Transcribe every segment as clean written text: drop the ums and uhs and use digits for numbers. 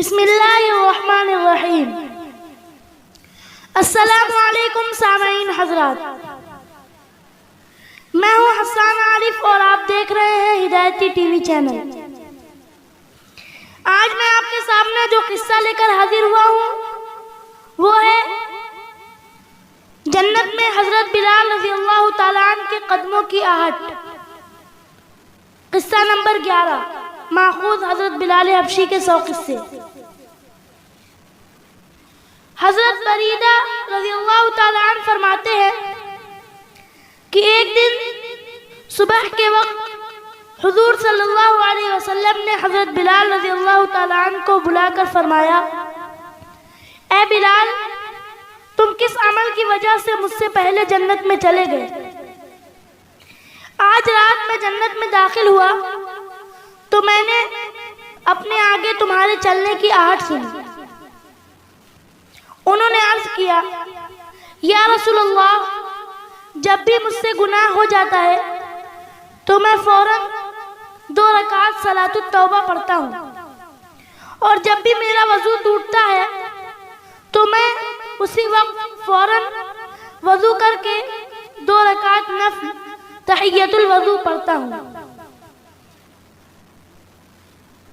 बिस्मिल्लाहिर्रहमानिर्रहीम। अस्सलामु अलैकुम सामीन हजरात, मैं हूँ हसन आरिफ और आप देख रहे हैं हिदायती टीवी चैनल। आज मैं आपके सामने जो किस्सा लेकर हाजिर हुआ हूँ वो है जन्नत में हजरत बिलाल रज़ियल्लाहु ताला अन्हु के कदमों की आहट। किस्सा नंबर 11, माखूज़ हजरत बिलाल हबशी के 100 किस्से। हजरत बरीदा रज़ियल्लाहु ताला अन्हु फरमाते हैं कि एक दिन सुबह के वक्त हुजूर सल्लल्लाहु अलैहि वसल्लम ने हजरत बिलाल रज़ियल्लाहु ताला अन्हु को बुलाकर फरमाया, ए बिलाल, तुम किस अमल की वजह से मुझसे पहले जन्नत में चले गए? आज रात मैं जन्नत में दाखिल हुआ तो मैंने अपने आगे तुम्हारे चलने की आहट सुनी। उन्होंने अर्ज किया, या रसूलल्लाह, जब भी मुझसे गुनाह हो जाता है तो मैं फौरन 2 रकात सलातुत तौबा पढ़ता हूँ, और जब भी मेरा वजू टूटता है तो मैं उसी वक्त फौरन वजू करके 2 रकात नफ़िल तहियतुल वजू पढ़ता हूँ।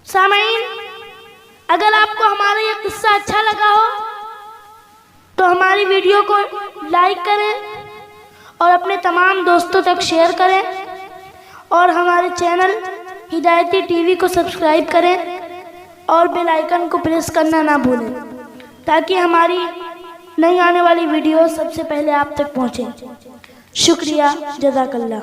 सामीन, अगर आपको हमारा ये किस्सा अच्छा लगा हो तो हमारी वीडियो को लाइक करें और अपने तमाम दोस्तों तक शेयर करें, और हमारे चैनल हिदायती टीवी को सब्सक्राइब करें और बेल आइकन को प्रेस करना ना भूलें, ताकि हमारी नई आने वाली वीडियो सबसे पहले आप तक पहुंचे। शुक्रिया, जज़ाकल्लाह।